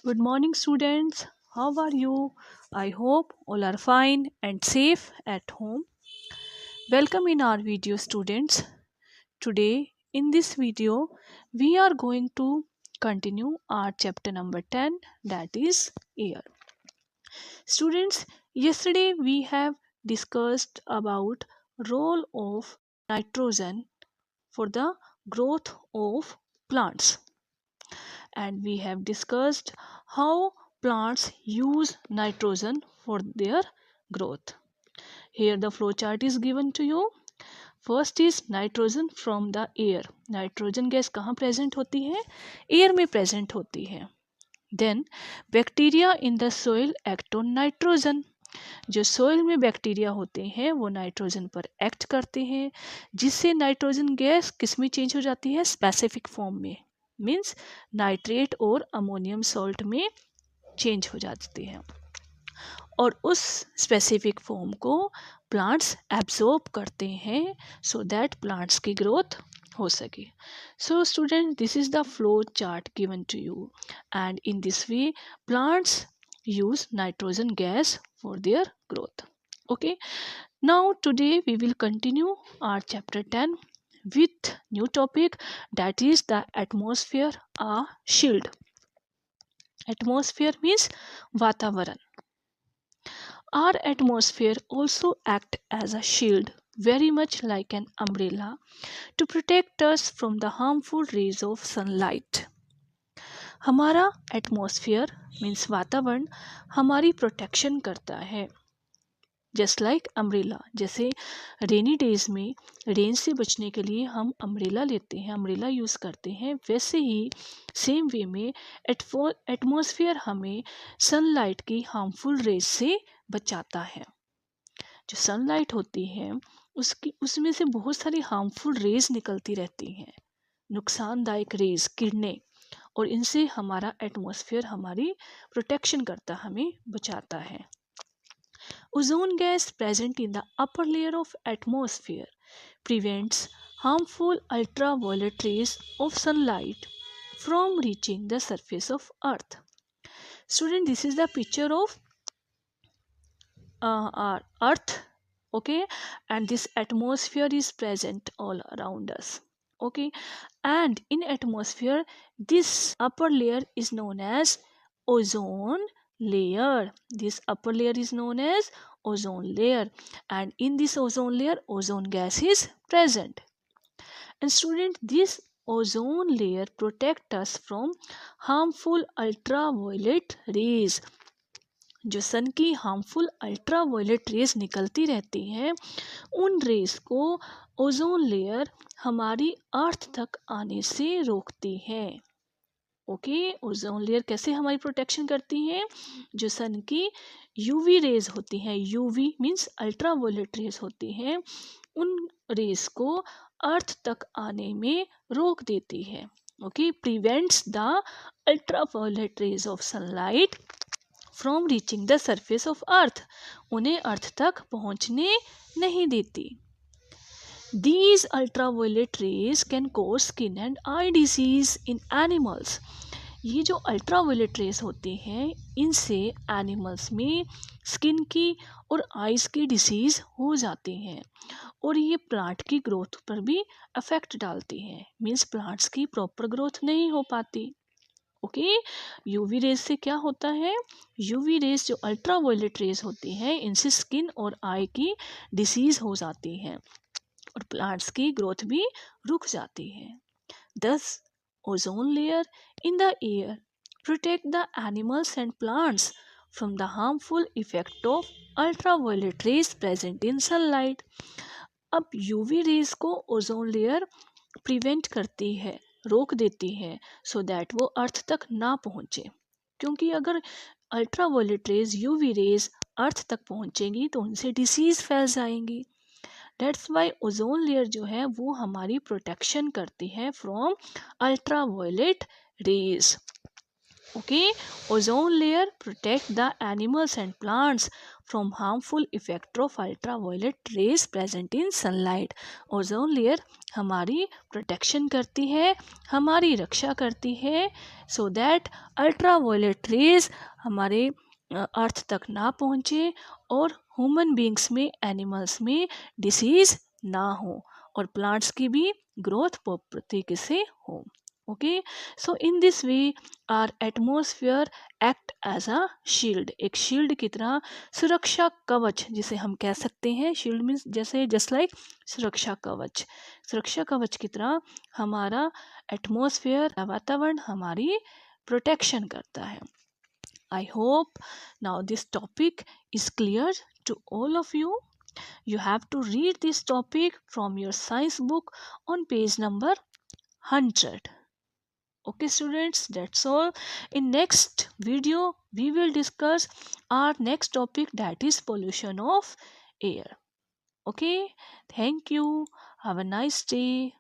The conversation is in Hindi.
Good morning, students. How are you? I hope all are fine and safe at home. Welcome in our video, students. Today, in this video, we are going to continue our chapter number 10, that is air. Students, yesterday we have discussed about role of nitrogen for the growth of plants, and we have discussed how plants use nitrogen for their growth. Here the flow chart is given to you. First is nitrogen from the air. Nitrogen gas कहाँ प्रेजेंट होती है? एयर में प्रेजेंट होती है. Then bacteria in the soil act on nitrogen. जो सोइल में बैक्टीरिया होते हैं वो नाइट्रोजन पर एक्ट करते हैं, जिससे नाइट्रोजन गैस किस में चेंज हो जाती है? स्पेसिफिक फॉर्म में, मीन्स नाइट्रेट और अमोनियम सॉल्ट में चेंज हो जाती है, और उस स्पेसिफिक फॉर्म को प्लांट्स एब्जॉर्ब करते हैं सो दैट प्लांट्स की ग्रोथ हो सके. So student, this is the flow chart given to you, and in this way plants use nitrogen gas for their growth. Okay, now today we will continue our chapter 10 with new topic, that is the atmosphere, a shield. Atmosphere means vatavaran. Our atmosphere also act as a shield, very much like an umbrella, to protect us from the harmful rays of sunlight. हमारा एटमॉस्फेयर मीन्स वातावरण हमारी प्रोटेक्शन करता है, जस्ट लाइक अम्ब्रेला. जैसे रेनी डेज में रेन से बचने के लिए हम अम्ब्रेला लेते हैं, अम्ब्रेला यूज़ करते हैं, वैसे ही सेम वे में एटमॉस्फेयर हमें सनलाइट की हार्मफुल रेज से बचाता है. जो सनलाइट होती है उसमें से बहुत सारी हार्मफुल रेज निकलती रहती हैं, नुकसानदायक रेज, किरणें, और इनसे हमारा एटमॉस्फेयर हमारी प्रोटेक्शन करता, हमें बचाता है. Ozone gas present in the upper layer of atmosphere prevents harmful ultraviolet rays of sunlight from reaching the surface of earth. Student, this is the picture of our earth. Okay, and this atmosphere is present all around us. Okay, and in atmosphere this upper layer is known as ozone layer. This upper layer is known as ozone layer, and in this ozone layer ozone gas is present. And student, this ozone layer protect us from harmful ultraviolet rays. जो सन की हार्मफुल अल्ट्रावायलेट रेज निकलती रहती हैं, उन रेज को ओजोन लेयर हमारी अर्थ तक आने से रोकती है. ओके, ओजोन लेयर कैसे हमारी प्रोटेक्शन करती है? जो सन की यूवी रेज होती हैं, यूवी मीन्स अल्ट्रावायलेट रेज होती हैं, उन रेज को अर्थ तक आने में रोक देती है. Okay, prevents the ultraviolet rays of sunlight from reaching the surface of earth. उन्हें अर्थ तक पहुंचने नहीं देती. These ultraviolet rays can cause skin and I disease in animals. ये जो अल्ट्रावायलेट रेज होती हैं, इनसे एनिमल्स में स्किन की और आइज़ की डिसीज़ हो जाती हैं, और ये प्लांट की ग्रोथ पर भी अफेक्ट डालती हैं, मीन्स प्लांट्स की प्रॉपर ग्रोथ नहीं हो पाती. ओके, यूवी रेज से क्या होता है? यूवी रेज जो अल्ट्रावायलेट रेज होती हैं, इनसे स्किन और आई की डिसीज हो जाती है और प्लांट्स की ग्रोथ भी रुक जाती है. दस ozone layer in the air protect the animals and plants from the harmful effect of ultraviolet rays present in sunlight. अब यूवी रेज को ओजोन लेयर प्रिवेंट करती है, रोक देती है, सो दैट वो अर्थ तक ना पहुंचे, क्योंकि अगर अल्ट्रावायलेट रेज, यूवी रेज अर्थ तक पहुंचेंगी तो उनसे डिसीज फैल जाएंगी. दैट्स वाई ओजोन लेयर जो है वो हमारी प्रोटेक्शन करती है from ultraviolet rays. Okay, ozone layer protect the animals and plants from harmful effect of ultraviolet rays present in sunlight. Ozone layer हमारी प्रोटेक्शन करती है, हमारी रक्षा करती है, सो दैट अल्ट्रावायलेट रेज हमारे अर्थ तक ना पहुँचे और ह्यूमन बींग्स में, एनिमल्स में डिसीज ना हो और प्लांट्स की भी ग्रोथ प्रॉपर तरीके से हो. Okay, so in this way our atmosphere act as a shield. एक शील्ड की तरह, सुरक्षा कवच जिसे हम कह सकते हैं. शील्ड मीन्स जैसे जस्ट लाइक सुरक्षा कवच. सुरक्षा कवच की तरह हमारा एटमॉस्फेयर, वातावरण हमारी प्रोटेक्शन करता है. I hope now this topic is clear to all of you. You have to read this topic from your science book on page number 100. Okay students, that's all. In next video we will discuss our next topic, that is pollution of air. Okay, thank you, have a nice day.